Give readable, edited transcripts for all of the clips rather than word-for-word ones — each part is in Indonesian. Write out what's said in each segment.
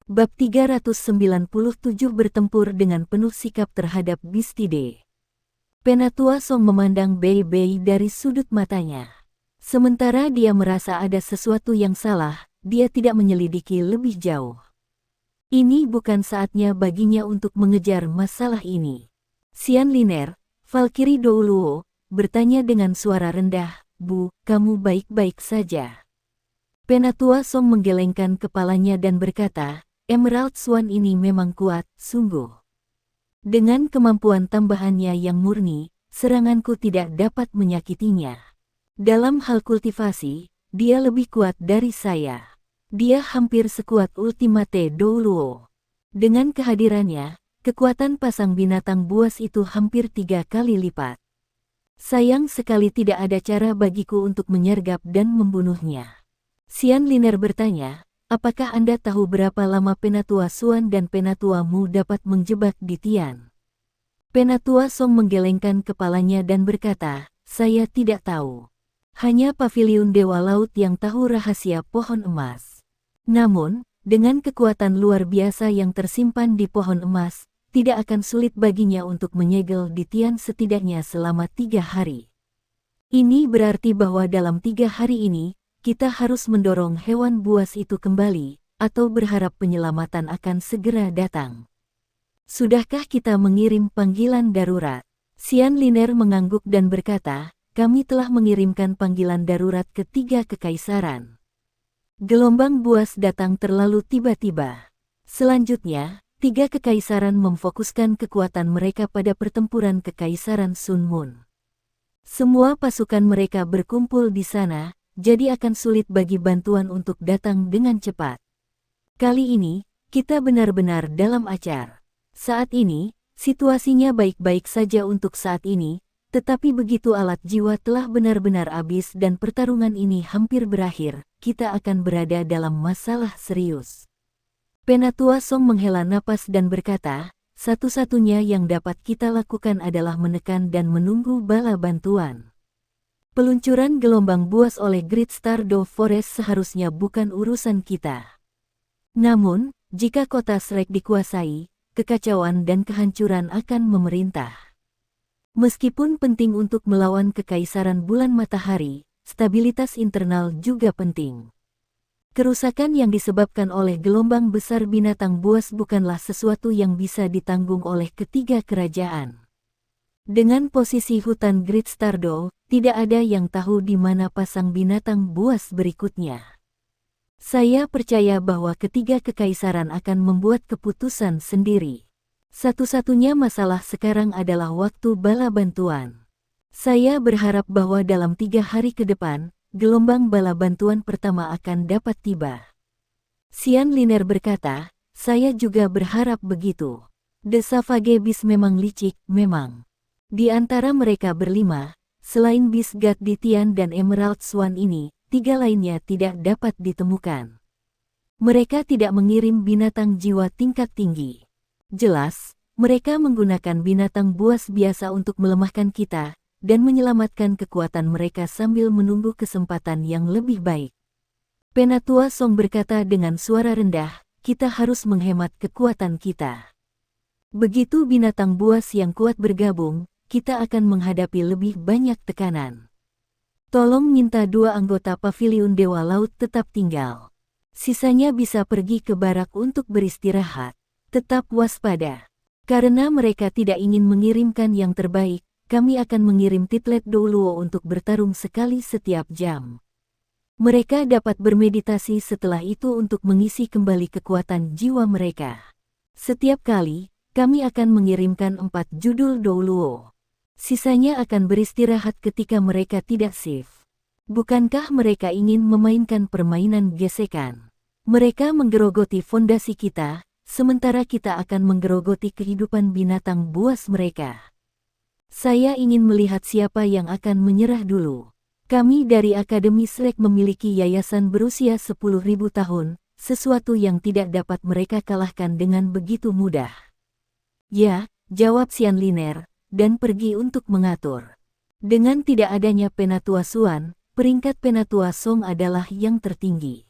Bab 397 bertempur dengan penuh sikap terhadap Bistide. Penatua Song memandang Bei Bei dari sudut matanya. Sementara dia merasa ada sesuatu yang salah, dia tidak menyelidiki lebih jauh. Ini bukan saatnya baginya untuk mengejar masalah ini. Xian Liner, Valkyrie Douluo, bertanya dengan suara rendah, "Bu, kamu baik-baik saja?" Penatua Song menggelengkan kepalanya dan berkata, "Emerald Swan ini memang kuat, sungguh. Dengan kemampuan tambahannya yang murni, seranganku tidak dapat menyakitinya. Dalam hal kultivasi, dia lebih kuat dari saya. Dia hampir sekuat Ultimate Douluo. Dengan kehadirannya, kekuatan pasang binatang buas itu hampir 3 kali lipat. Sayang sekali tidak ada cara bagiku untuk menyergap dan membunuhnya." Xian Liner bertanya, "Apakah Anda tahu berapa lama Penatua Suan dan Penatua Mu dapat menjebak di Tian?" Penatua Song menggelengkan kepalanya dan berkata, "Saya tidak tahu. Hanya Paviliun Dewa Laut yang tahu rahasia pohon emas. Namun, dengan kekuatan luar biasa yang tersimpan di pohon emas, tidak akan sulit baginya untuk menyegel di Tian setidaknya selama 3 hari. Ini berarti bahwa dalam 3 hari ini, kita harus mendorong hewan buas itu kembali, atau berharap penyelamatan akan segera datang. Sudahkah kita mengirim panggilan darurat?" Xian Liner mengangguk dan berkata, "Kami telah mengirimkan panggilan darurat ke 3 kekaisaran. Gelombang buas datang terlalu tiba-tiba. Selanjutnya, 3 kekaisaran memfokuskan kekuatan mereka pada pertempuran kekaisaran Sun Moon. Semua pasukan mereka berkumpul di sana, jadi akan sulit bagi bantuan untuk datang dengan cepat. Kali ini, kita benar-benar dalam acar. Saat ini, situasinya baik-baik saja untuk saat ini, tetapi begitu alat jiwa telah benar-benar habis dan pertarungan ini hampir berakhir, kita akan berada dalam masalah serius." Penatua Song menghela napas dan berkata, "Satu-satunya yang dapat kita lakukan adalah menekan dan menunggu bala bantuan. Peluncuran gelombang buas oleh Great Stardow Forest seharusnya bukan urusan kita. Namun, jika kota Shrek dikuasai, kekacauan dan kehancuran akan memerintah. Meskipun penting untuk melawan kekaisaran bulan matahari, stabilitas internal juga penting. Kerusakan yang disebabkan oleh gelombang besar binatang buas bukanlah sesuatu yang bisa ditanggung oleh ketiga kerajaan. Dengan posisi hutan Great Stardow, tidak ada yang tahu di mana pasang binatang buas berikutnya. Saya percaya bahwa ketiga kekaisaran akan membuat keputusan sendiri. Satu-satunya masalah sekarang adalah waktu bala bantuan. Saya berharap bahwa dalam 3 hari ke depan, gelombang bala bantuan pertama akan dapat tiba." Xian Liner berkata, "Saya juga berharap begitu. The Savage Beast memang licik, memang. Di antara mereka berlima, selain Beast God di Tian dan Emerald Swan ini, 3 lainnya tidak dapat ditemukan. Mereka tidak mengirim binatang jiwa tingkat tinggi. Jelas, mereka menggunakan binatang buas biasa untuk melemahkan kita, dan menyelamatkan kekuatan mereka sambil menunggu kesempatan yang lebih baik." Penatua Song berkata dengan suara rendah, "Kita harus menghemat kekuatan kita. Begitu binatang buas yang kuat bergabung, kita akan menghadapi lebih banyak tekanan. Tolong minta 2 anggota Paviliun Dewa Laut tetap tinggal. Sisanya bisa pergi ke barak untuk beristirahat. Tetap waspada. Karena mereka tidak ingin mengirimkan yang terbaik, kami akan mengirim Titlet Douluo untuk bertarung sekali setiap jam. Mereka dapat bermeditasi setelah itu untuk mengisi kembali kekuatan jiwa mereka. Setiap kali, kami akan mengirimkan 4 judul Douluo. Sisanya akan beristirahat ketika mereka tidak shift. Bukankah mereka ingin memainkan permainan gesekan? Mereka menggerogoti fondasi kita, sementara kita akan menggerogoti kehidupan binatang buas mereka. Saya ingin melihat siapa yang akan menyerah dulu. Kami dari Akademi Shrek memiliki yayasan berusia 10.000 tahun, sesuatu yang tidak dapat mereka kalahkan dengan begitu mudah." "Ya," jawab Xian Liner, dan pergi untuk mengatur. Dengan tidak adanya Penatua Suan, peringkat Penatua Song adalah yang tertinggi.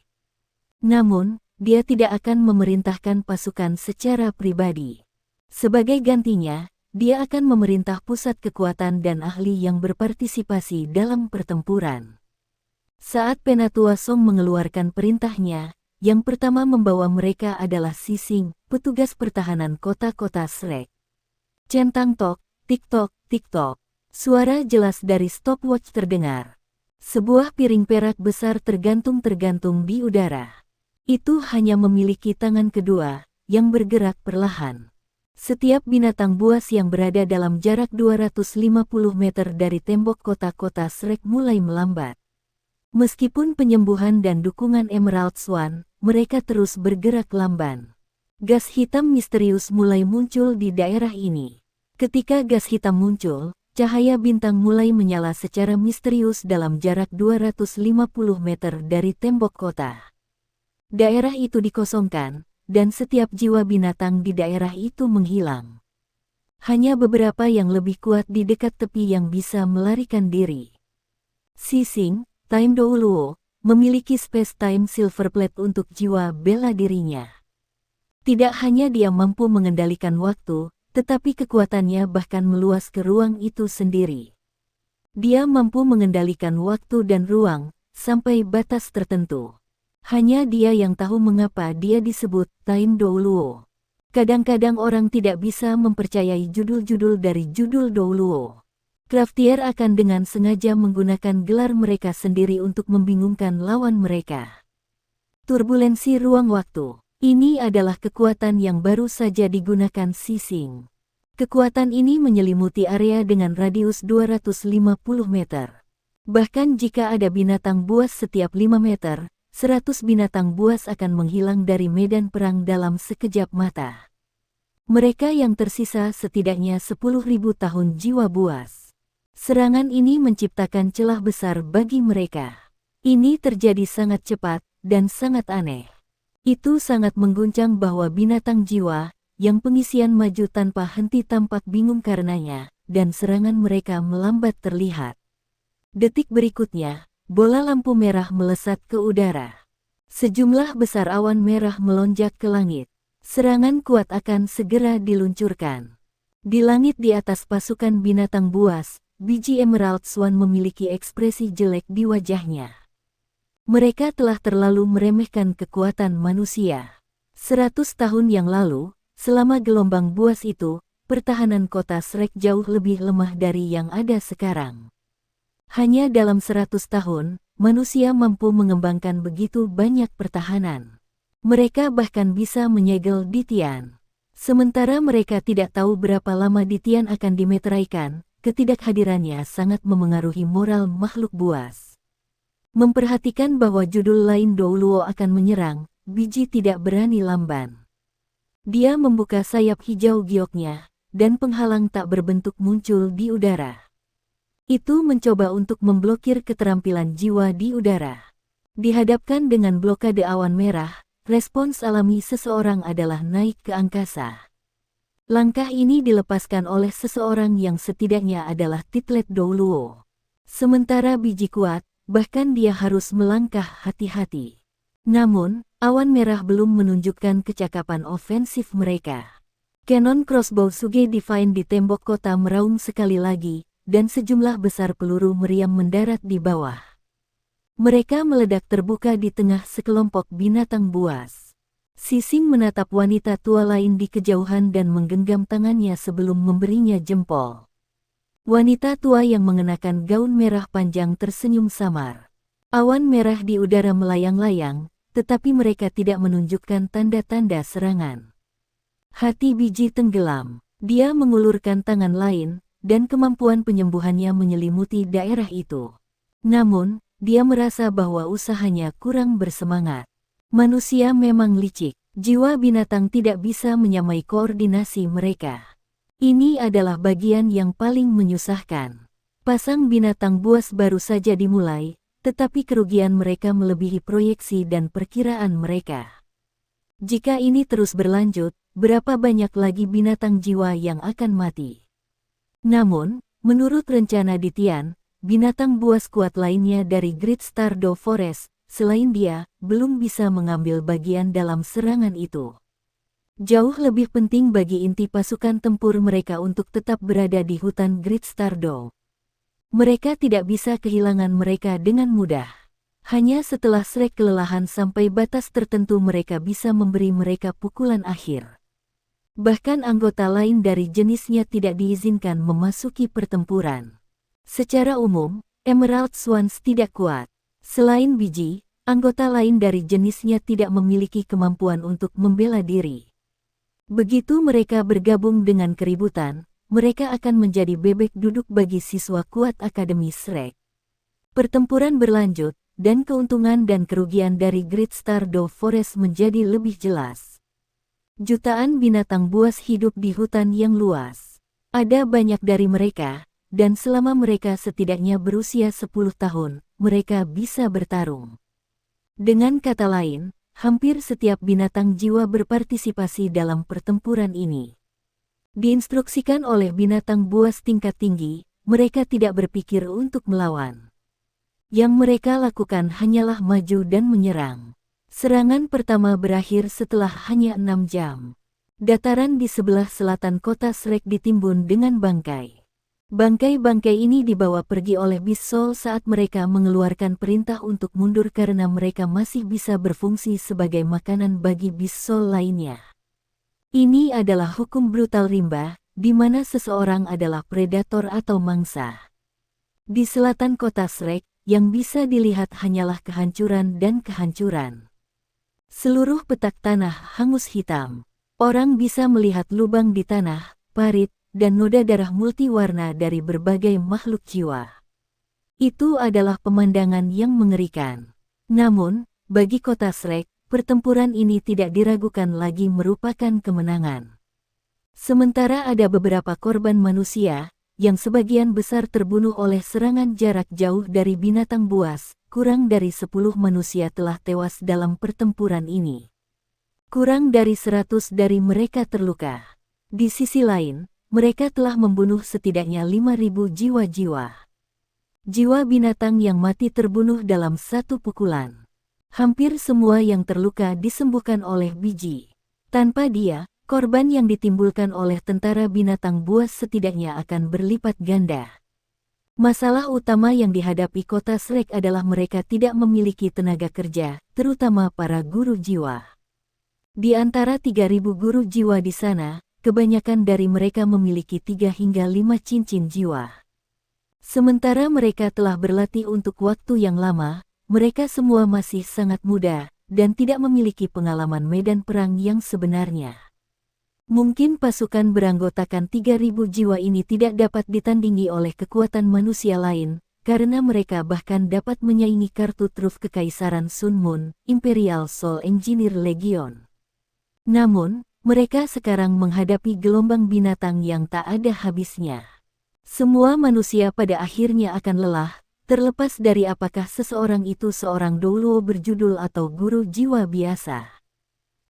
Namun, dia tidak akan memerintahkan pasukan secara pribadi. Sebagai gantinya, dia akan memerintah pusat kekuatan dan ahli yang berpartisipasi dalam pertempuran. Saat Penatua Song mengeluarkan perintahnya, yang pertama membawa mereka adalah Sising, petugas pertahanan kota-kota Shrek. Centang tok, tik-tok, tik-tok. Suara jelas dari stopwatch terdengar. Sebuah piring perak besar tergantung-tergantung di udara. Itu hanya memiliki tangan kedua, yang bergerak perlahan. Setiap binatang buas yang berada dalam jarak 250 meter dari tembok kota-kota Shrek mulai melambat. Meskipun penyembuhan dan dukungan Emerald Swan, mereka terus bergerak lamban. Gas hitam misterius mulai muncul di daerah ini. Ketika gas hitam muncul, cahaya bintang mulai menyala secara misterius dalam jarak 250 meter dari tembok kota. Daerah itu dikosongkan, dan setiap jiwa binatang di daerah itu menghilang. Hanya beberapa yang lebih kuat di dekat tepi yang bisa melarikan diri. Sising, Time Douluo, memiliki Space Time Silver Plate untuk jiwa bela dirinya. Tidak hanya dia mampu mengendalikan waktu, tetapi kekuatannya bahkan meluas ke ruang itu sendiri. Dia mampu mengendalikan waktu dan ruang, sampai batas tertentu. Hanya dia yang tahu mengapa dia disebut Time Douluo. Kadang-kadang orang tidak bisa mempercayai judul-judul dari judul Douluo. Craftier akan dengan sengaja menggunakan gelar mereka sendiri untuk membingungkan lawan mereka. Turbulensi ruang waktu. Ini adalah kekuatan yang baru saja digunakan Sising. Kekuatan ini menyelimuti area dengan radius 250 meter. Bahkan jika ada binatang buas setiap 5 meter, 100 binatang buas akan menghilang dari medan perang dalam sekejap mata. Mereka yang tersisa setidaknya 10.000 tahun jiwa buas. Serangan ini menciptakan celah besar bagi mereka. Ini terjadi sangat cepat dan sangat aneh. Itu sangat mengguncang bahwa binatang jiwa, yang pengisian maju tanpa henti tampak bingung karenanya, dan serangan mereka melambat terlihat. Detik berikutnya, bola lampu merah melesat ke udara. Sejumlah besar awan merah melonjak ke langit. Serangan kuat akan segera diluncurkan. Di langit di atas pasukan binatang buas, biji Emerald Swan memiliki ekspresi jelek di wajahnya. Mereka telah terlalu meremehkan kekuatan manusia. 100 tahun yang lalu, selama gelombang buas itu, pertahanan kota Shrek jauh lebih lemah dari yang ada sekarang. Hanya dalam 100 tahun, manusia mampu mengembangkan begitu banyak pertahanan. Mereka bahkan bisa menyegel Ditian. Sementara mereka tidak tahu berapa lama Ditian akan dimeteraikan, ketidakhadirannya sangat memengaruhi moral makhluk buas. Memperhatikan bahwa judul lain Douluo akan menyerang, biji tidak berani lamban. Dia membuka sayap hijau gioknya, dan penghalang tak berbentuk muncul di udara. Itu mencoba untuk memblokir keterampilan jiwa di udara. Dihadapkan dengan blokade awan merah, respons alami seseorang adalah naik ke angkasa. Langkah ini dilepaskan oleh seseorang yang setidaknya adalah Titlet Douluo. Sementara biji kuat, bahkan dia harus melangkah hati-hati. Namun, awan merah belum menunjukkan kecakapan ofensif mereka. Cannon crossbow Suge Divine di tembok kota meraung sekali lagi, dan sejumlah besar peluru meriam mendarat di bawah. Mereka meledak terbuka di tengah sekelompok binatang buas. Sising menatap wanita tua lain di kejauhan dan menggenggam tangannya sebelum memberinya jempol. Wanita tua yang mengenakan gaun merah panjang tersenyum samar. Awan merah di udara melayang-layang, tetapi mereka tidak menunjukkan tanda-tanda serangan. Hati biji tenggelam. Dia mengulurkan tangan lain, dan kemampuan penyembuhannya menyelimuti daerah itu. Namun, dia merasa bahwa usahanya kurang bersemangat. Manusia memang licik. Jiwa binatang tidak bisa menyamai koordinasi mereka. Ini adalah bagian yang paling menyusahkan. Pasang binatang buas baru saja dimulai, tetapi kerugian mereka melebihi proyeksi dan perkiraan mereka. Jika ini terus berlanjut, berapa banyak lagi binatang jiwa yang akan mati? Namun, menurut rencana Ditian, binatang buas kuat lainnya dari Great Stardew Forest selain dia, belum bisa mengambil bagian dalam serangan itu. Jauh lebih penting bagi inti pasukan tempur mereka untuk tetap berada di hutan Great Stardow. Mereka tidak bisa kehilangan mereka dengan mudah. Hanya setelah Shrek kelelahan sampai batas tertentu mereka bisa memberi mereka pukulan akhir. Bahkan anggota lain dari jenisnya tidak diizinkan memasuki pertempuran. Secara umum, Emerald Swans tidak kuat. Selain biji, anggota lain dari jenisnya tidak memiliki kemampuan untuk membela diri. Begitu mereka bergabung dengan keributan, mereka akan menjadi bebek duduk bagi siswa kuat Akademi Shrek. Pertempuran berlanjut, dan keuntungan dan kerugian dari Great Stardow Forest menjadi lebih jelas. Jutaan binatang buas hidup di hutan yang luas. Ada banyak dari mereka, dan selama mereka setidaknya berusia 10 tahun, mereka bisa bertarung. Dengan kata lain, hampir setiap binatang jiwa berpartisipasi dalam pertempuran ini. Diinstruksikan oleh binatang buas tingkat tinggi, mereka tidak berpikir untuk melawan. Yang mereka lakukan hanyalah maju dan menyerang. Serangan pertama berakhir setelah hanya 6 jam. Dataran di sebelah selatan kota Shrek ditimbun dengan bangkai. Bangkai-bangkai ini dibawa pergi oleh Beast Soul saat mereka mengeluarkan perintah untuk mundur karena mereka masih bisa berfungsi sebagai makanan bagi Beast Soul lainnya. Ini adalah hukum brutal rimba, di mana seseorang adalah predator atau mangsa. Di selatan kota Shrek, yang bisa dilihat hanyalah kehancuran dan kehancuran. Seluruh petak tanah hangus hitam. Orang bisa melihat lubang di tanah, parit, dan noda darah multiwarna dari berbagai makhluk jiwa. Itu adalah pemandangan yang mengerikan. Namun, bagi kota Shrek, pertempuran ini tidak diragukan lagi merupakan kemenangan. Sementara ada beberapa korban manusia, yang sebagian besar terbunuh oleh serangan jarak jauh dari binatang buas, kurang dari 10 manusia telah tewas dalam pertempuran ini. Kurang dari 100 dari mereka terluka. Di sisi lain, mereka telah membunuh setidaknya 5.000 jiwa-jiwa. Jiwa binatang yang mati terbunuh dalam satu pukulan. Hampir semua yang terluka disembuhkan oleh biji. Tanpa dia, korban yang ditimbulkan oleh tentara binatang buas setidaknya akan berlipat ganda. Masalah utama yang dihadapi kota Shrek adalah mereka tidak memiliki tenaga kerja, terutama para guru jiwa. Di antara 3.000 guru jiwa di sana, kebanyakan dari mereka memiliki 3 hingga 5 cincin jiwa. Sementara mereka telah berlatih untuk waktu yang lama, mereka semua masih sangat muda, dan tidak memiliki pengalaman medan perang yang sebenarnya. Mungkin pasukan beranggotakan 3.000 jiwa ini tidak dapat ditandingi oleh kekuatan manusia lain, karena mereka bahkan dapat menyaingi kartu truf Kekaisaran Sun Moon, Imperial Soul Engineer Legion. Namun, mereka sekarang menghadapi gelombang binatang yang tak ada habisnya. Semua manusia pada akhirnya akan lelah, terlepas dari apakah seseorang itu seorang douluo berjudul atau guru jiwa biasa.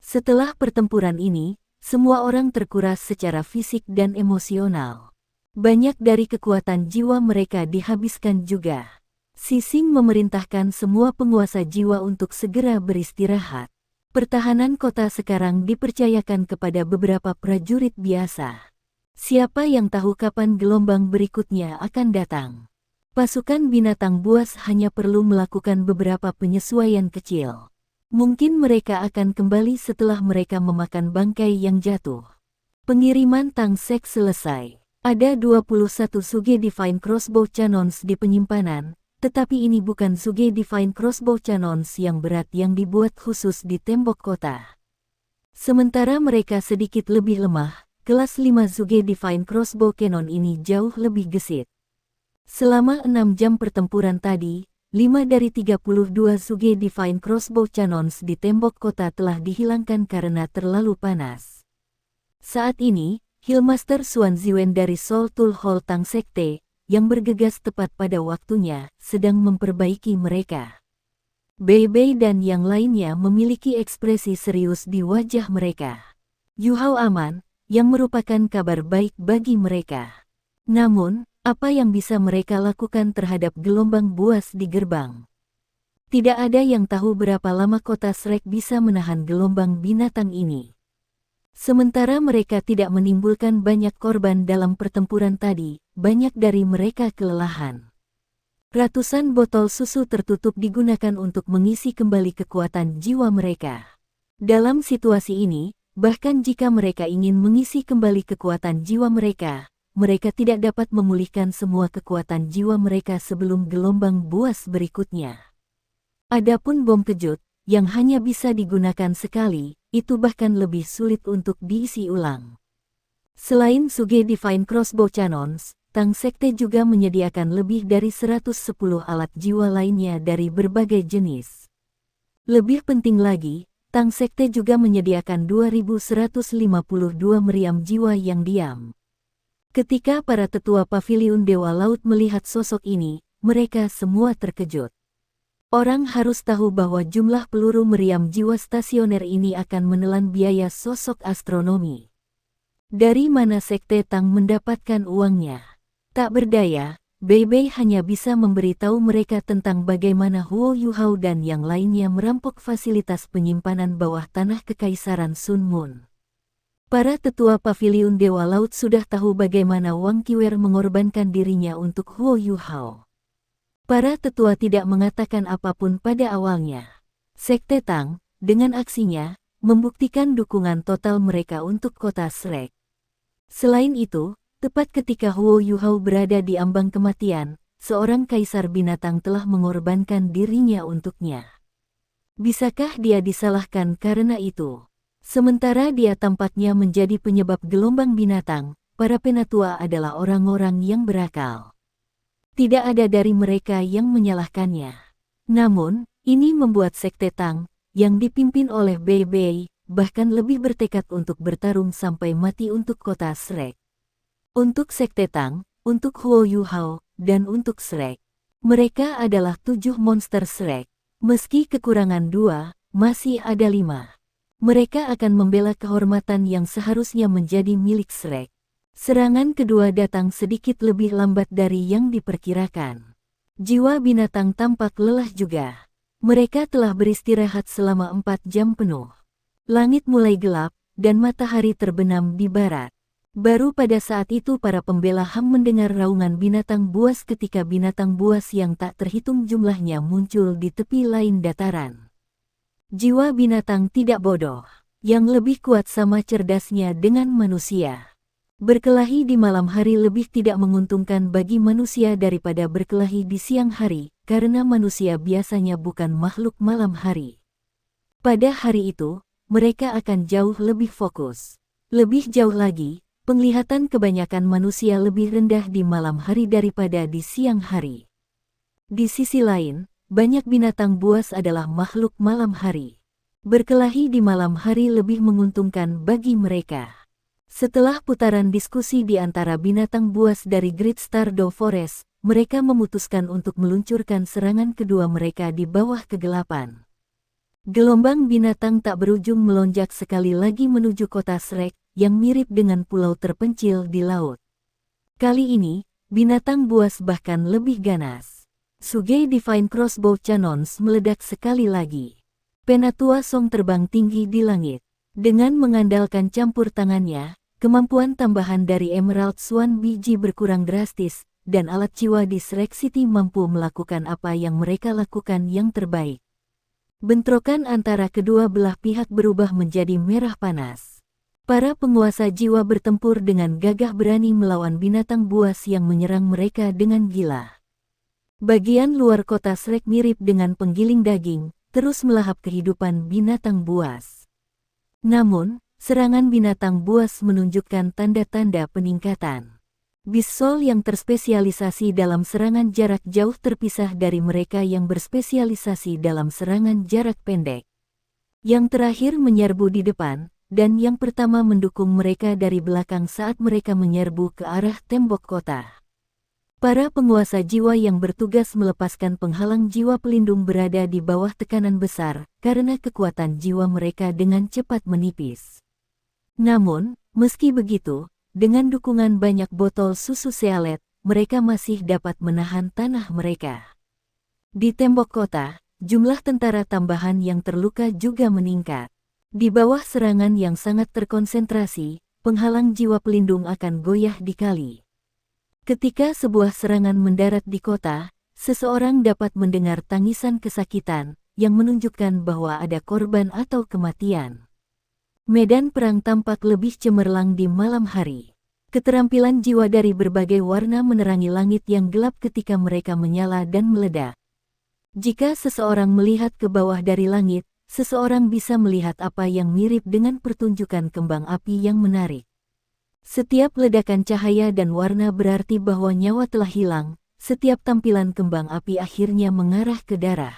Setelah pertempuran ini, semua orang terkuras secara fisik dan emosional. Banyak dari kekuatan jiwa mereka dihabiskan juga. Sising memerintahkan semua penguasa jiwa untuk segera beristirahat. Pertahanan kota sekarang dipercayakan kepada beberapa prajurit biasa. Siapa yang tahu kapan gelombang berikutnya akan datang? Pasukan binatang buas hanya perlu melakukan beberapa penyesuaian kecil. Mungkin mereka akan kembali setelah mereka memakan bangkai yang jatuh. Pengiriman tangsek selesai. Ada 21 Suge Divine Crossbow Cannons di penyimpanan, tetapi ini bukan Suge Divine Crossbow Cannons yang berat yang dibuat khusus di tembok kota. Sementara mereka sedikit lebih lemah, kelas 5 Suge Divine Crossbow Cannon ini jauh lebih gesit. Selama 6 jam pertempuran tadi, 5 dari 32 Suge Divine Crossbow Cannons di tembok kota telah dihilangkan karena terlalu panas. Saat ini, Hillmaster Xuan Ziwen dari Soul Tool Hall Tang Sekte, yang bergegas tepat pada waktunya, sedang memperbaiki mereka. Bei Bei dan yang lainnya memiliki ekspresi serius di wajah mereka. Yu Hao aman, yang merupakan kabar baik bagi mereka. Namun, apa yang bisa mereka lakukan terhadap gelombang buas di gerbang? Tidak ada yang tahu berapa lama kota Shrek bisa menahan gelombang binatang ini. Sementara mereka tidak menimbulkan banyak korban dalam pertempuran tadi, banyak dari mereka kelelahan. Ratusan botol susu tertutup digunakan untuk mengisi kembali kekuatan jiwa mereka. Dalam situasi ini, bahkan jika mereka ingin mengisi kembali kekuatan jiwa mereka tidak dapat memulihkan semua kekuatan jiwa mereka sebelum gelombang buas berikutnya. Adapun bom kejut, yang hanya bisa digunakan sekali, itu bahkan lebih sulit untuk diisi ulang. Selain Suge Divine Crossbow Cannons, Tang Sekte juga menyediakan lebih dari 110 alat jiwa lainnya dari berbagai jenis. Lebih penting lagi, Tang Sekte juga menyediakan 2152 meriam jiwa yang diam. Ketika para tetua Paviliun Dewa Laut melihat sosok ini, mereka semua terkejut. Orang harus tahu bahwa jumlah peluru meriam jiwa stasioner ini akan menelan biaya sosok astronomi. Dari mana Sekte Tang mendapatkan uangnya? Tak berdaya, Bei Bei hanya bisa memberitahu mereka tentang bagaimana Huo Yuhao dan yang lainnya merampok fasilitas penyimpanan bawah tanah Kekaisaran Sun Moon. Para tetua Paviliun Dewa Laut sudah tahu bagaimana Wang Qiwer mengorbankan dirinya untuk Huo Yuhao. Para tetua tidak mengatakan apapun pada awalnya. Sekte Tang, dengan aksinya, membuktikan dukungan total mereka untuk kota Shrek. Selain itu, tepat ketika Huo Yuhao berada di ambang kematian, seorang kaisar binatang telah mengorbankan dirinya untuknya. Bisakah dia disalahkan karena itu? Sementara dia tampaknya menjadi penyebab gelombang binatang, para penatua adalah orang-orang yang berakal. Tidak ada dari mereka yang menyalahkannya. Namun, ini membuat Sekte Tang, yang dipimpin oleh Bei Bei, bahkan lebih bertekad untuk bertarung sampai mati untuk kota Shrek. Untuk Sekte Tang, untuk Huo Yuhao, dan untuk Shrek. Mereka adalah 7 monster Shrek. Meski kekurangan 2, masih ada 5. Mereka akan membela kehormatan yang seharusnya menjadi milik Shrek. Serangan kedua datang sedikit lebih lambat dari yang diperkirakan. Jiwa binatang tampak lelah juga. Mereka telah beristirahat selama 4 jam penuh. Langit mulai gelap, dan matahari terbenam di barat. Baru pada saat itu para pembela HAM mendengar raungan binatang buas ketika binatang buas yang tak terhitung jumlahnya muncul di tepi lain dataran. Jiwa binatang tidak bodoh, yang lebih kuat sama cerdasnya dengan manusia. Berkelahi di malam hari lebih tidak menguntungkan bagi manusia daripada berkelahi di siang hari, karena manusia biasanya bukan makhluk malam hari. Pada hari itu, mereka akan jauh lebih fokus. Lebih jauh lagi, penglihatan kebanyakan manusia lebih rendah di malam hari daripada di siang hari. Di sisi lain, banyak binatang buas adalah makhluk malam hari. Berkelahi di malam hari lebih menguntungkan bagi mereka. Setelah putaran diskusi di antara binatang buas dari Great Stardow Forest, mereka memutuskan untuk meluncurkan serangan kedua mereka di bawah kegelapan. Gelombang binatang tak berujung melonjak sekali lagi menuju kota Shrek, yang mirip dengan pulau terpencil di laut. Kali ini, binatang buas bahkan lebih ganas. Suge Divine Crossbow Cannons meledak sekali lagi. Penatua Song terbang tinggi di langit. Dengan mengandalkan campur tangannya, kemampuan tambahan dari Emerald Swan biji berkurang drastis, dan alat jiwa di Shrek City mampu melakukan apa yang mereka lakukan yang terbaik. Bentrokan antara kedua belah pihak berubah menjadi merah panas. Para penguasa jiwa bertempur dengan gagah berani melawan binatang buas yang menyerang mereka dengan gila. Bagian luar kota Shrek mirip dengan penggiling daging, terus melahap kehidupan binatang buas. Namun, serangan binatang buas menunjukkan tanda-tanda peningkatan. Beast Soul yang terspesialisasi dalam serangan jarak jauh terpisah dari mereka yang berspesialisasi dalam serangan jarak pendek. Yang terakhir menyerbu di depan, dan yang pertama mendukung mereka dari belakang saat mereka menyerbu ke arah tembok kota. Para penguasa jiwa yang bertugas melepaskan penghalang jiwa pelindung berada di bawah tekanan besar, karena kekuatan jiwa mereka dengan cepat menipis. Namun, meski begitu, dengan dukungan banyak botol susu Sealet, mereka masih dapat menahan tanah mereka. Di tembok kota, jumlah tentara tambahan yang terluka juga meningkat. Di bawah serangan yang sangat terkonsentrasi, penghalang jiwa pelindung akan goyah dikali. Ketika sebuah serangan mendarat di kota, seseorang dapat mendengar tangisan kesakitan yang menunjukkan bahwa ada korban atau kematian. Medan perang tampak lebih cemerlang di malam hari. Keterampilan jiwa dari berbagai warna menerangi langit yang gelap ketika mereka menyala dan meledak. Jika seseorang melihat ke bawah dari langit, seseorang bisa melihat apa yang mirip dengan pertunjukan kembang api yang menarik. Setiap ledakan cahaya dan warna berarti bahwa nyawa telah hilang, setiap tampilan kembang api akhirnya mengarah ke darah.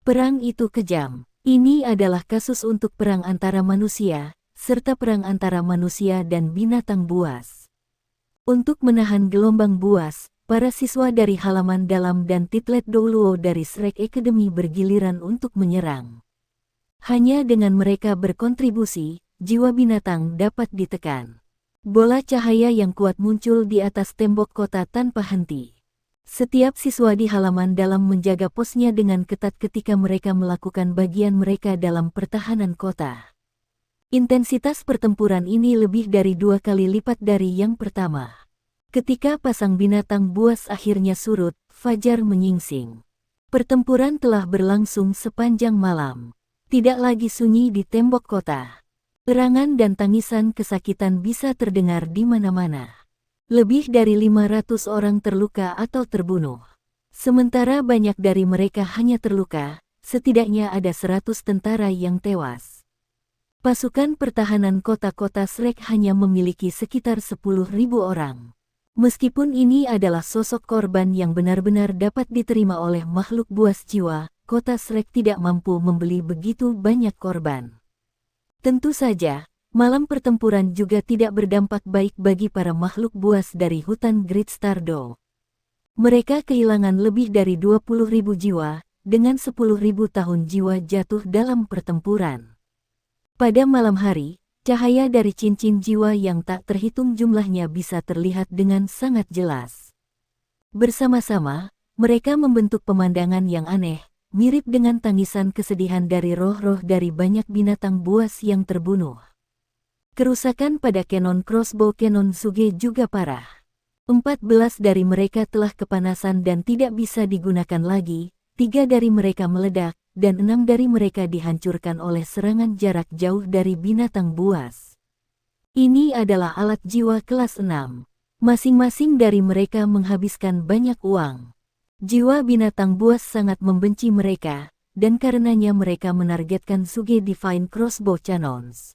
Perang itu kejam. Ini adalah kasus untuk perang antara manusia, serta perang antara manusia dan binatang buas. Untuk menahan gelombang buas, para siswa dari halaman dalam dan Titlet Douluo dari Shrek Academy bergiliran untuk menyerang. Hanya dengan mereka berkontribusi, jiwa binatang dapat ditekan. Bola cahaya yang kuat muncul di atas tembok kota tanpa henti. Setiap siswa di halaman dalam menjaga posnya dengan ketat ketika mereka melakukan bagian mereka dalam pertahanan kota. Intensitas pertempuran ini lebih dari 2 kali lipat dari yang pertama. Ketika pasang binatang buas akhirnya surut, fajar menyingsing. Pertempuran telah berlangsung sepanjang malam. Tidak lagi sunyi di tembok kota. Erangan dan tangisan kesakitan bisa terdengar di mana-mana. Lebih dari 500 orang terluka atau terbunuh. Sementara banyak dari mereka hanya terluka, setidaknya ada 100 tentara yang tewas. Pasukan pertahanan kota-kota Shrek hanya memiliki sekitar 10.000 orang. Meskipun ini adalah sosok korban yang benar-benar dapat diterima oleh makhluk buas jiwa, kota Shrek tidak mampu membeli begitu banyak korban. Tentu saja, malam pertempuran juga tidak berdampak baik bagi para makhluk buas dari hutan Great Stardoll. Mereka kehilangan lebih dari 20.000 jiwa, dengan 10.000 tahun jiwa jatuh dalam pertempuran. Pada malam hari, cahaya dari cincin jiwa yang tak terhitung jumlahnya bisa terlihat dengan sangat jelas. Bersama-sama, mereka membentuk pemandangan yang aneh, mirip dengan tangisan kesedihan dari roh-roh dari banyak binatang buas yang terbunuh. Kerusakan pada Cannon Crossbow Cannon Suge juga parah. 14 dari mereka telah kepanasan dan tidak bisa digunakan lagi, 3 dari mereka meledak, dan 6 dari mereka dihancurkan oleh serangan jarak jauh dari binatang buas. Ini adalah alat jiwa kelas 6. Masing-masing dari mereka menghabiskan banyak uang. Jiwa binatang buas sangat membenci mereka, dan karenanya mereka menargetkan Suge Divine Crossbow Cannons.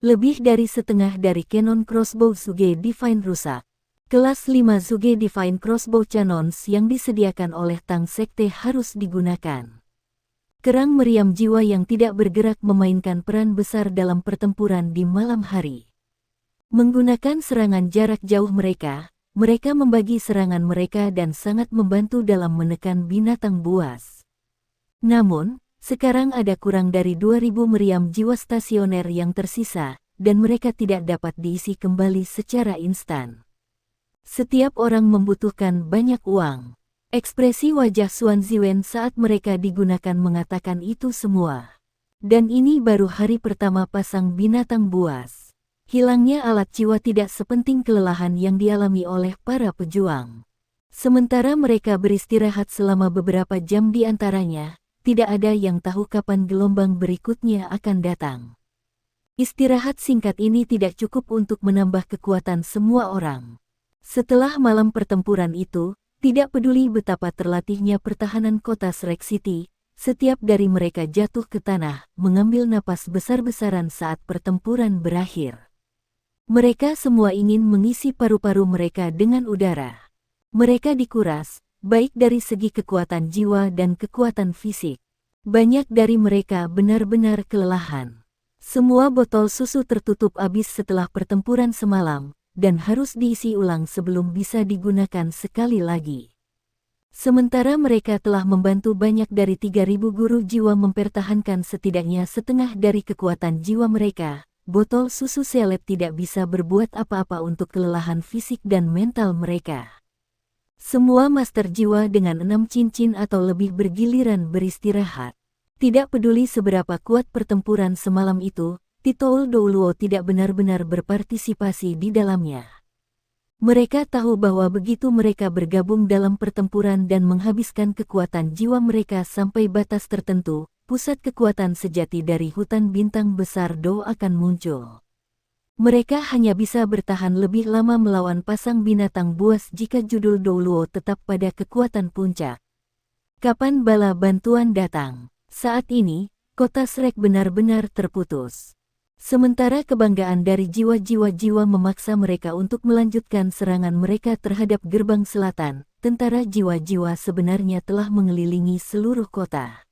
Lebih dari setengah dari Cannon Crossbow Suge Divine rusak. Kelas 5 Suge Divine Crossbow Cannons yang disediakan oleh Tang Sekte harus digunakan. Kerang meriam jiwa yang tidak bergerak memainkan peran besar dalam pertempuran di malam hari. Menggunakan serangan jarak jauh mereka membagi serangan mereka dan sangat membantu dalam menekan binatang buas. Namun, sekarang ada kurang dari 2.000 meriam jiwa stasioner yang tersisa, dan mereka tidak dapat diisi kembali secara instan. Setiap orang membutuhkan banyak uang. Ekspresi wajah Xuan Ziwen saat mereka digunakan mengatakan itu semua. Dan ini baru hari pertama pasang binatang buas. Hilangnya alat jiwa tidak sepenting kelelahan yang dialami oleh para pejuang. Sementara mereka beristirahat selama beberapa jam di antaranya, tidak ada yang tahu kapan gelombang berikutnya akan datang. Istirahat singkat ini tidak cukup untuk menambah kekuatan semua orang. Setelah malam pertempuran itu, tidak peduli betapa terlatihnya pertahanan kota Shrek City, setiap dari mereka jatuh ke tanah, mengambil napas besar-besaran saat pertempuran berakhir. Mereka semua ingin mengisi paru-paru mereka dengan udara. Mereka dikuras, baik dari segi kekuatan jiwa dan kekuatan fisik. Banyak dari mereka benar-benar kelelahan. Semua botol susu tertutup habis setelah pertempuran semalam, dan harus diisi ulang sebelum bisa digunakan sekali lagi. Sementara mereka telah membantu banyak dari 3.000 guru jiwa mempertahankan setidaknya setengah dari kekuatan jiwa mereka, botol susu seleb tidak bisa berbuat apa-apa untuk kelelahan fisik dan mental mereka. Semua master jiwa dengan 6 cincin atau lebih bergiliran beristirahat. Tidak peduli seberapa kuat pertempuran semalam itu, Titoul Douluo tidak benar-benar berpartisipasi di dalamnya. Mereka tahu bahwa begitu mereka bergabung dalam pertempuran dan menghabiskan kekuatan jiwa mereka sampai batas tertentu, pusat kekuatan sejati dari hutan bintang besar Do akan muncul. Mereka hanya bisa bertahan lebih lama melawan pasang binatang buas jika judul Douluo tetap pada kekuatan puncak. Kapan bala bantuan datang? Saat ini, kota Shrek benar-benar terputus. Sementara kebanggaan dari jiwa-jiwa memaksa mereka untuk melanjutkan serangan mereka terhadap gerbang selatan, tentara jiwa-jiwa sebenarnya telah mengelilingi seluruh kota.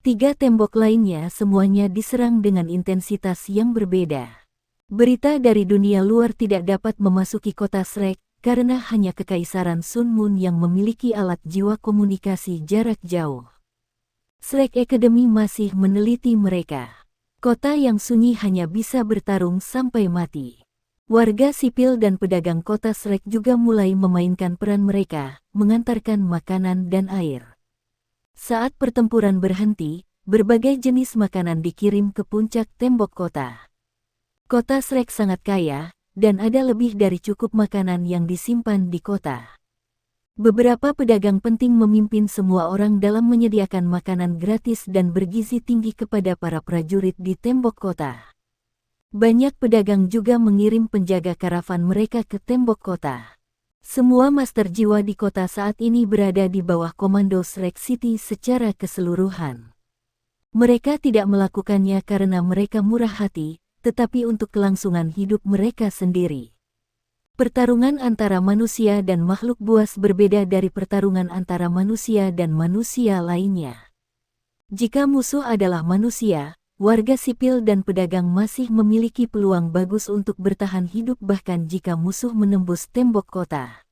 3 tembok lainnya semuanya diserang dengan intensitas yang berbeda. Berita dari dunia luar tidak dapat memasuki kota Shrek, karena hanya Kekaisaran Sun Moon yang memiliki alat jiwa komunikasi jarak jauh. Shrek Academy masih meneliti mereka. Kota yang sunyi hanya bisa bertarung sampai mati. Warga sipil dan pedagang kota Shrek juga mulai memainkan peran mereka, mengantarkan makanan dan air. Saat pertempuran berhenti, berbagai jenis makanan dikirim ke puncak tembok kota. Kota Shrek sangat kaya, dan ada lebih dari cukup makanan yang disimpan di kota. Beberapa pedagang penting memimpin semua orang dalam menyediakan makanan gratis dan bergizi tinggi kepada para prajurit di tembok kota. Banyak pedagang juga mengirim penjaga karavan mereka ke tembok kota. Semua master jiwa di kota saat ini berada di bawah komando Shrek City secara keseluruhan. Mereka tidak melakukannya karena mereka murah hati, tetapi untuk kelangsungan hidup mereka sendiri. Pertarungan antara manusia dan makhluk buas berbeda dari pertarungan antara manusia dan manusia lainnya. Jika musuh adalah manusia, warga sipil dan pedagang masih memiliki peluang bagus untuk bertahan hidup bahkan jika musuh menembus tembok kota.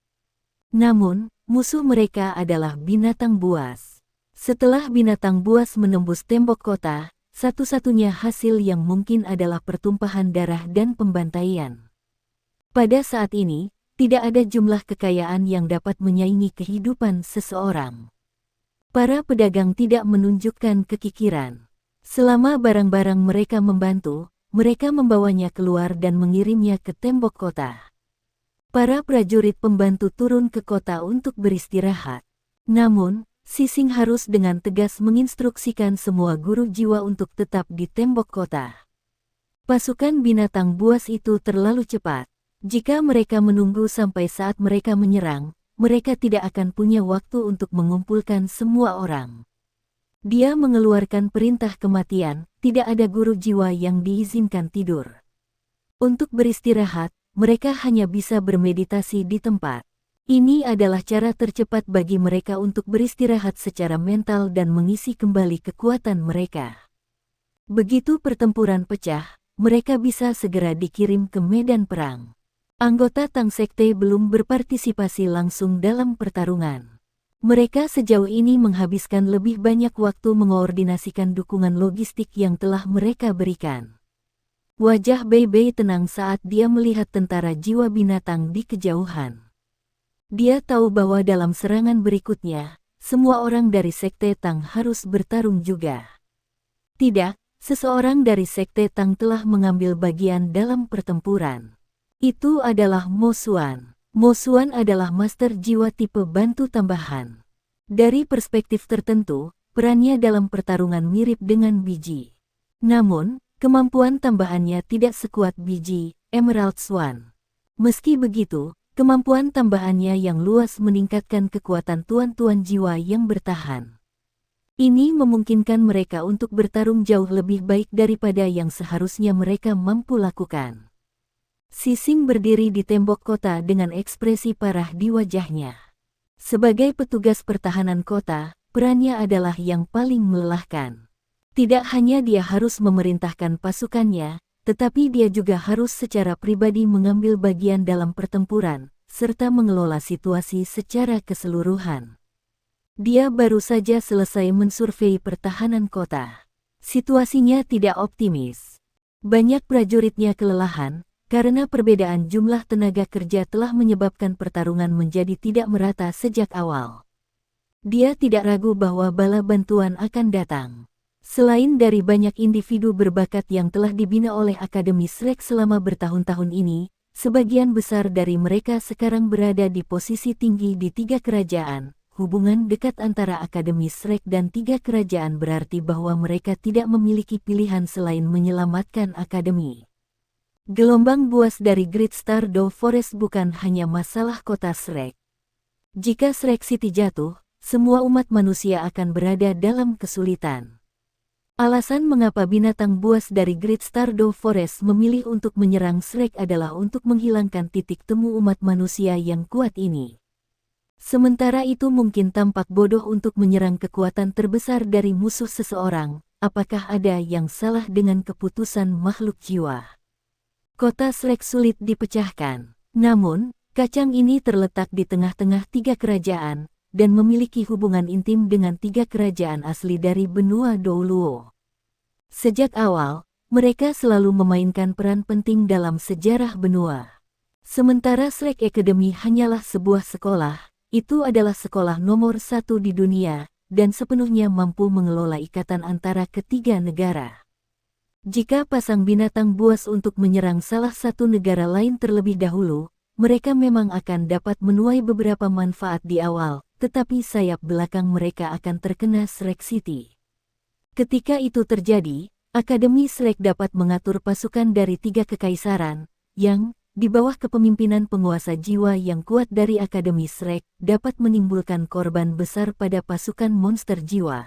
Namun, musuh mereka adalah binatang buas. Setelah binatang buas menembus tembok kota, satu-satunya hasil yang mungkin adalah pertumpahan darah dan pembantaian. Pada saat ini, tidak ada jumlah kekayaan yang dapat menyaingi kehidupan seseorang. Para pedagang tidak menunjukkan kekikiran. Selama barang-barang mereka membantu, mereka membawanya keluar dan mengirimnya ke tembok kota. Para prajurit pembantu turun ke kota untuk beristirahat. Namun, Sising harus dengan tegas menginstruksikan semua guru jiwa untuk tetap di tembok kota. Pasukan binatang buas itu terlalu cepat. Jika mereka menunggu sampai saat mereka menyerang, mereka tidak akan punya waktu untuk mengumpulkan semua orang. Dia mengeluarkan perintah kematian, tidak ada guru jiwa yang diizinkan tidur. Untuk beristirahat, mereka hanya bisa bermeditasi di tempat. Ini adalah cara tercepat bagi mereka untuk beristirahat secara mental dan mengisi kembali kekuatan mereka. Begitu pertempuran pecah, mereka bisa segera dikirim ke medan perang. Anggota Tang Sekte belum berpartisipasi langsung dalam pertarungan. Mereka sejauh ini menghabiskan lebih banyak waktu mengoordinasikan dukungan logistik yang telah mereka berikan. Wajah Bei Bei tenang saat dia melihat tentara jiwa binatang di kejauhan. Dia tahu bahwa dalam serangan berikutnya, semua orang dari Sekte Tang harus bertarung juga. Tidak, seseorang dari Sekte Tang telah mengambil bagian dalam pertempuran. Itu adalah Mo Xuan. Mo Xuan adalah master jiwa tipe bantu tambahan. Dari perspektif tertentu, perannya dalam pertarungan mirip dengan biji. Namun, kemampuan tambahannya tidak sekuat biji Emerald Swan. Meski begitu, kemampuan tambahannya yang luas meningkatkan kekuatan tuan-tuan jiwa yang bertahan. Ini memungkinkan mereka untuk bertarung jauh lebih baik daripada yang seharusnya mereka mampu lakukan. Sising berdiri di tembok kota dengan ekspresi parah di wajahnya. Sebagai petugas pertahanan kota, perannya adalah yang paling melelahkan. Tidak hanya dia harus memerintahkan pasukannya, tetapi dia juga harus secara pribadi mengambil bagian dalam pertempuran, serta mengelola situasi secara keseluruhan. Dia baru saja selesai mensurvei pertahanan kota. Situasinya tidak optimis. Banyak prajuritnya kelelahan, karena perbedaan jumlah tenaga kerja telah menyebabkan pertarungan menjadi tidak merata sejak awal. Dia tidak ragu bahwa bala bantuan akan datang. Selain dari banyak individu berbakat yang telah dibina oleh Akademi Shrek selama bertahun-tahun ini, sebagian besar dari mereka sekarang berada di posisi tinggi di 3 kerajaan. Hubungan dekat antara Akademi Shrek dan 3 kerajaan berarti bahwa mereka tidak memiliki pilihan selain menyelamatkan Akademi. Gelombang buas dari Great Stardew Forest bukan hanya masalah kota Shrek. Jika Shrek City jatuh, semua umat manusia akan berada dalam kesulitan. Alasan mengapa binatang buas dari Great Stardew Forest memilih untuk menyerang Shrek adalah untuk menghilangkan titik temu umat manusia yang kuat ini. Sementara itu mungkin tampak bodoh untuk menyerang kekuatan terbesar dari musuh seseorang. Apakah ada yang salah dengan keputusan makhluk jiwa? Kota Shrek sulit dipecahkan. Namun, kacang ini terletak di tengah-tengah 3 kerajaan, dan memiliki hubungan intim dengan 3 kerajaan asli dari benua Douluo. Sejak awal, mereka selalu memainkan peran penting dalam sejarah benua. Sementara Shrek Academy hanyalah sebuah sekolah, itu adalah sekolah nomor 1 di dunia, dan sepenuhnya mampu mengelola ikatan antara ketiga negara. Jika pasang binatang buas untuk menyerang salah satu negara lain terlebih dahulu, mereka memang akan dapat menuai beberapa manfaat di awal, tetapi sayap belakang mereka akan terkena Shrek City. Ketika itu terjadi, Akademi Shrek dapat mengatur pasukan dari 3 kekaisaran, yang, di bawah kepemimpinan penguasa jiwa yang kuat dari Akademi Shrek, dapat menimbulkan korban besar pada pasukan monster jiwa.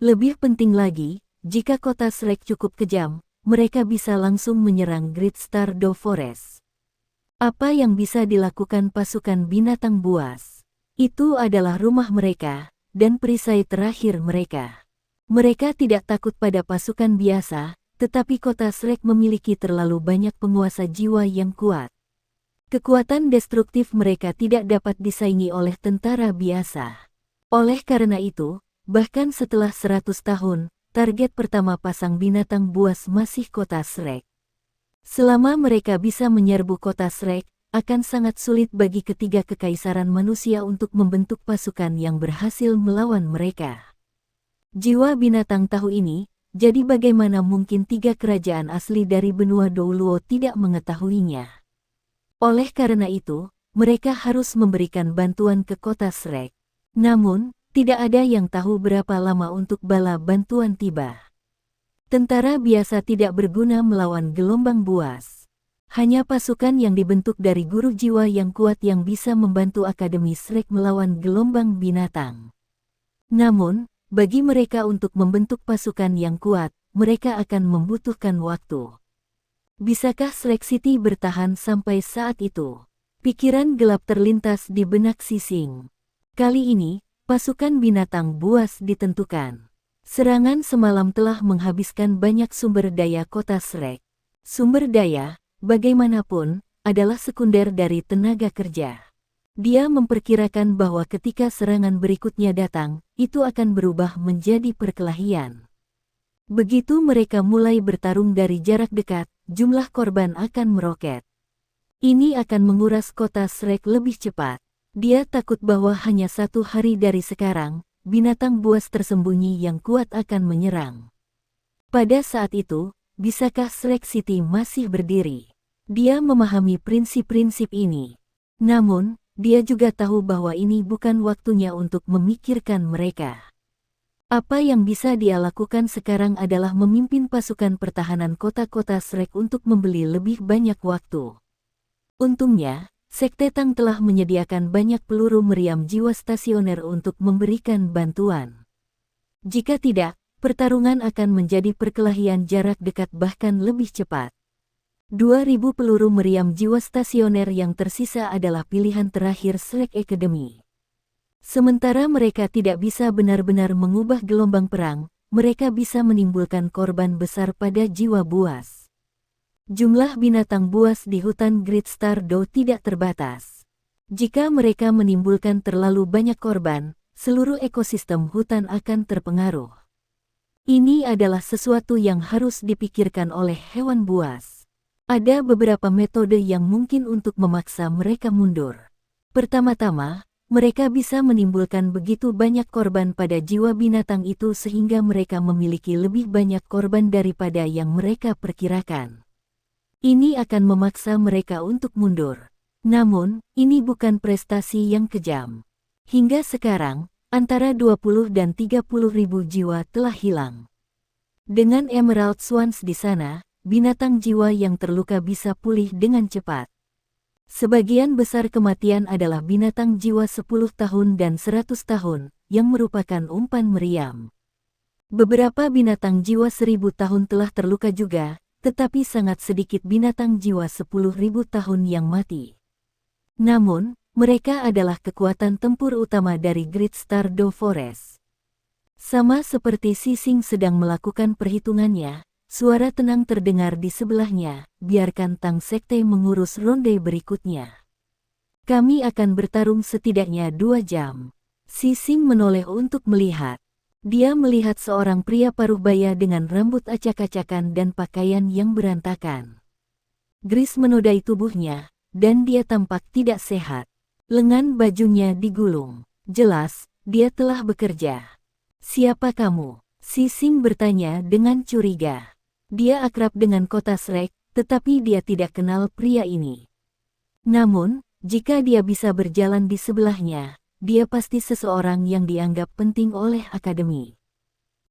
Lebih penting lagi, jika kota Shrek cukup kejam, mereka bisa langsung menyerang Great Stardew Forest. Apa yang bisa dilakukan pasukan binatang buas? Itu adalah rumah mereka, dan perisai terakhir mereka. Mereka tidak takut pada pasukan biasa, tetapi kota Shrek memiliki terlalu banyak penguasa jiwa yang kuat. Kekuatan destruktif mereka tidak dapat disaingi oleh tentara biasa. Oleh karena itu, bahkan setelah 100 tahun, target pertama pasang binatang buas masih kota Shrek. Selama mereka bisa menyerbu kota Shrek, akan sangat sulit bagi ketiga kekaisaran manusia untuk membentuk pasukan yang berhasil melawan mereka. Jiwa binatang tahu ini, jadi bagaimana mungkin 3 kerajaan asli dari benua Douluo tidak mengetahuinya? Oleh karena itu, mereka harus memberikan bantuan ke kota Shrek. Namun, tidak ada yang tahu berapa lama untuk bala bantuan tiba. Tentara biasa tidak berguna melawan gelombang buas. Hanya pasukan yang dibentuk dari guru jiwa yang kuat yang bisa membantu Akademi Shrek melawan gelombang binatang. Namun, bagi mereka untuk membentuk pasukan yang kuat, mereka akan membutuhkan waktu. Bisakah Shrek City bertahan sampai saat itu? Pikiran gelap terlintas di benak Sising. Kali ini, pasukan binatang buas ditentukan. Serangan semalam telah menghabiskan banyak sumber daya kota Shrek. Sumber daya, bagaimanapun, adalah sekunder dari tenaga kerja. Dia memperkirakan bahwa ketika serangan berikutnya datang, itu akan berubah menjadi perkelahian. Begitu mereka mulai bertarung dari jarak dekat, jumlah korban akan meroket. Ini akan menguras kota Shrek lebih cepat. Dia takut bahwa hanya 1 hari dari sekarang, binatang buas tersembunyi yang kuat akan menyerang. Pada saat itu, bisakah Shrek City masih berdiri? Dia memahami prinsip-prinsip ini. Namun, dia juga tahu bahwa ini bukan waktunya untuk memikirkan mereka. Apa yang bisa dia lakukan sekarang adalah memimpin pasukan pertahanan kota-kota Shrek untuk membeli lebih banyak waktu. Untungnya, Sekte Tang telah menyediakan banyak peluru meriam jiwa stasioner untuk memberikan bantuan. Jika tidak, pertarungan akan menjadi perkelahian jarak dekat bahkan lebih cepat. 2.000 peluru meriam jiwa stasioner yang tersisa adalah pilihan terakhir Shrek Academy. Sementara mereka tidak bisa benar-benar mengubah gelombang perang, mereka bisa menimbulkan korban besar pada jiwa buas. Jumlah binatang buas di hutan Great Stardew tidak terbatas. Jika mereka menimbulkan terlalu banyak korban, seluruh ekosistem hutan akan terpengaruh. Ini adalah sesuatu yang harus dipikirkan oleh hewan buas. Ada beberapa metode yang mungkin untuk memaksa mereka mundur. Pertama-tama, mereka bisa menimbulkan begitu banyak korban pada jiwa binatang itu sehingga mereka memiliki lebih banyak korban daripada yang mereka perkirakan. Ini akan memaksa mereka untuk mundur. Namun, ini bukan prestasi yang kejam. Hingga sekarang, antara 20 dan 30 ribu jiwa telah hilang. Dengan Emerald Swans di sana, binatang jiwa yang terluka bisa pulih dengan cepat. Sebagian besar kematian adalah binatang jiwa 10 tahun dan 100 tahun, yang merupakan umpan meriam. Beberapa binatang jiwa 1000 tahun telah terluka juga, tetapi sangat sedikit binatang jiwa 10.000 tahun yang mati. Namun, mereka adalah kekuatan tempur utama dari Great Stardew Forest. Sama seperti Sising sedang melakukan perhitungannya, suara tenang terdengar di sebelahnya, biarkan Tang Sekte mengurus ronde berikutnya. Kami akan bertarung setidaknya 2 jam. Sising menoleh untuk melihat. Dia melihat seorang pria paruh-baya dengan rambut acak-acakan dan pakaian yang berantakan. Gris menodai tubuhnya, dan dia tampak tidak sehat. Lengan bajunya digulung. Jelas, dia telah bekerja. Siapa kamu? Sising bertanya dengan curiga. Dia akrab dengan kota Shrek, tetapi dia tidak kenal pria ini. Namun, jika dia bisa berjalan di sebelahnya, dia pasti seseorang yang dianggap penting oleh akademi.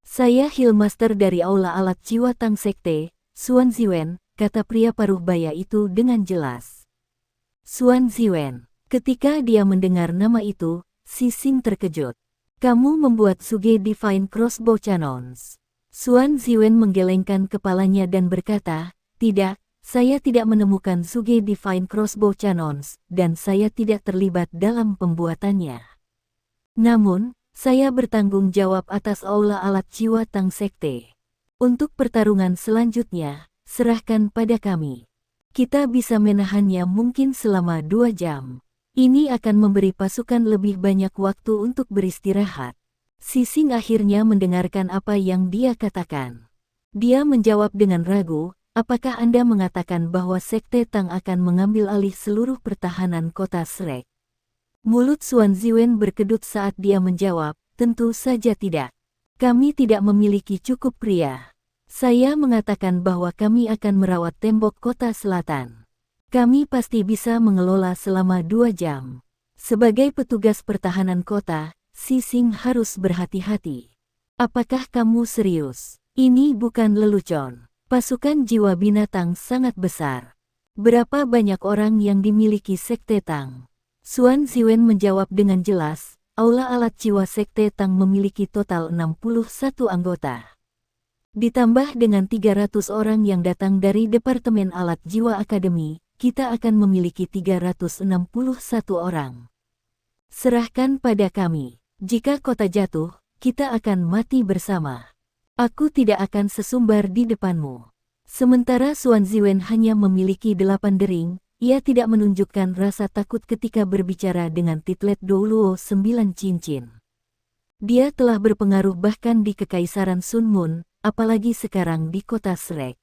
Saya Hillmaster dari Aula Alat Jiwa Tang Sekte, Xuan Ziwen, kata pria paruh-baya itu dengan jelas. Xuan Ziwen. Ketika dia mendengar nama itu, Sising terkejut. Kamu membuat Suge Divine Crossbow Cannons. Xuan Ziwen menggelengkan kepalanya dan berkata, tidak, saya tidak menemukan Suge Divine Crossbow Cannons, dan saya tidak terlibat dalam pembuatannya. Namun, saya bertanggung jawab atas Aula Alat Jiwa Tang Sekte. Untuk pertarungan selanjutnya, serahkan pada kami. Kita bisa menahannya mungkin selama 2 jam. Ini akan memberi pasukan lebih banyak waktu untuk beristirahat. Sising akhirnya mendengarkan apa yang dia katakan. Dia menjawab dengan ragu, apakah Anda mengatakan bahwa Sekte Tang akan mengambil alih seluruh pertahanan kota Shrek? Mulut Xuan Ziwen berkedut saat dia menjawab, tentu saja tidak. Kami tidak memiliki cukup pria. Saya mengatakan bahwa kami akan merawat tembok kota selatan. Kami pasti bisa mengelola selama 2 jam. Sebagai petugas pertahanan kota, Sising harus berhati-hati. Apakah kamu serius? Ini bukan lelucon. Pasukan jiwa binatang sangat besar. Berapa banyak orang yang dimiliki Sekte Tang? Xuan Ziwen menjawab dengan jelas, Aula Alat Jiwa Sekte Tang memiliki total 61 anggota. Ditambah dengan 300 orang yang datang dari Departemen Alat Jiwa Akademi, kita akan memiliki 361 orang. Serahkan pada kami. Jika kota jatuh, kita akan mati bersama. Aku tidak akan sesumbar di depanmu. Sementara Xuan Ziwen hanya memiliki 8 dering, ia tidak menunjukkan rasa takut ketika berbicara dengan Titlet Douluo 9 cincin. Dia telah berpengaruh bahkan di Kekaisaran Sun Moon, apalagi sekarang di kota Shrek.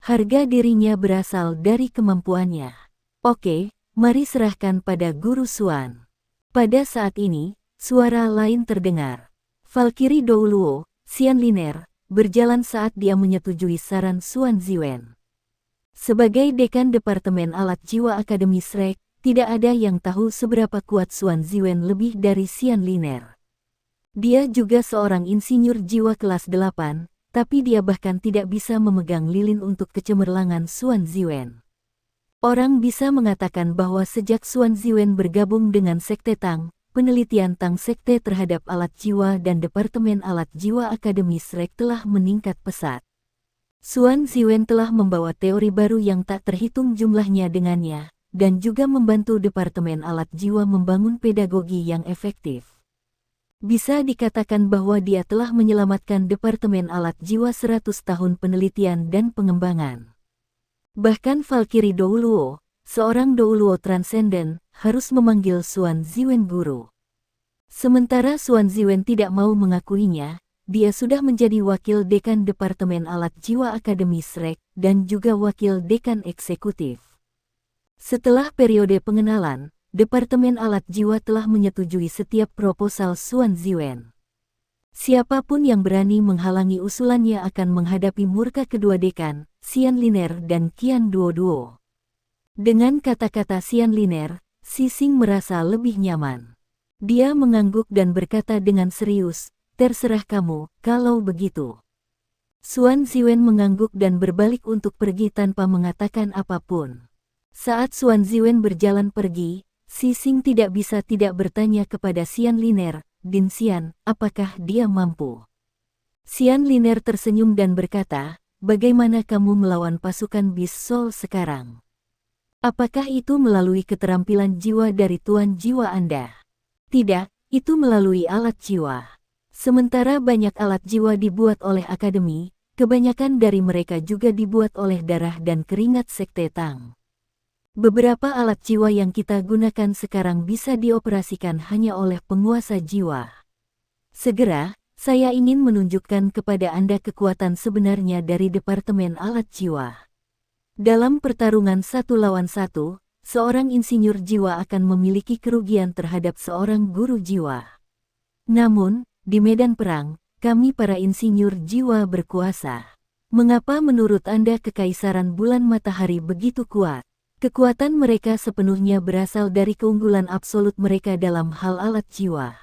Harga dirinya berasal dari kemampuannya. Oke, mari serahkan pada Guru Xuan. Pada saat ini, suara lain terdengar. Valkyrie Douluo, Xian Liner, berjalan saat dia menyetujui saran Xuan Ziwen. Sebagai dekan Departemen Alat Jiwa Akademi Shrek, tidak ada yang tahu seberapa kuat Xuan Ziwen lebih dari Xian Liner. Dia juga seorang insinyur jiwa kelas 8, tapi dia bahkan tidak bisa memegang lilin untuk kecemerlangan Xuan Ziwen. Orang bisa mengatakan bahwa sejak Xuan Ziwen bergabung dengan Sekte Tang, penelitian Tang Sekte terhadap alat jiwa dan Departemen Alat Jiwa Akademi Shrek telah meningkat pesat. Xuan Ziwen telah membawa teori baru yang tak terhitung jumlahnya dengannya, dan juga membantu Departemen Alat Jiwa membangun pedagogi yang efektif. Bisa dikatakan bahwa dia telah menyelamatkan Departemen Alat Jiwa 100 tahun penelitian dan pengembangan. Bahkan Valkyrie Douluo, seorang Douluo transenden, harus memanggil Xuan Ziwen guru. Sementara Xuan Ziwen tidak mau mengakuinya, dia sudah menjadi Wakil Dekan Departemen Alat Jiwa Akademi SREK dan juga Wakil Dekan Eksekutif. Setelah periode pengenalan, Departemen Alat Jiwa telah menyetujui setiap proposal Xuan Ziwen. Siapapun yang berani menghalangi usulannya akan menghadapi murka kedua dekan, Xian Liner dan Qian Duoduo. Dengan kata-kata Xian Liner, Xixing merasa lebih nyaman. Dia mengangguk dan berkata dengan serius, "Terserah kamu, kalau begitu." Xuan Ziwen mengangguk dan berbalik untuk pergi tanpa mengatakan apapun. Saat Xuan Ziwen berjalan pergi, Xixing tidak bisa tidak bertanya kepada Xian Liner, "Din Xian, apakah dia mampu?" Xian Liner tersenyum dan berkata, "Bagaimana kamu melawan pasukan Bis Sol sekarang? Apakah itu melalui keterampilan jiwa dari Tuan Jiwa Anda?" "Tidak, itu melalui alat jiwa." Sementara banyak alat jiwa dibuat oleh akademi, kebanyakan dari mereka juga dibuat oleh darah dan keringat Sekte Tang. Beberapa alat jiwa yang kita gunakan sekarang bisa dioperasikan hanya oleh penguasa jiwa. Segera, saya ingin menunjukkan kepada Anda kekuatan sebenarnya dari Departemen Alat Jiwa. Dalam pertarungan 1 lawan 1, seorang insinyur jiwa akan memiliki kerugian terhadap seorang guru jiwa. Namun, di medan perang, kami para insinyur jiwa berkuasa. Mengapa menurut Anda Kekaisaran Bulan Matahari begitu kuat? Kekuatan mereka sepenuhnya berasal dari keunggulan absolut mereka dalam hal alat jiwa.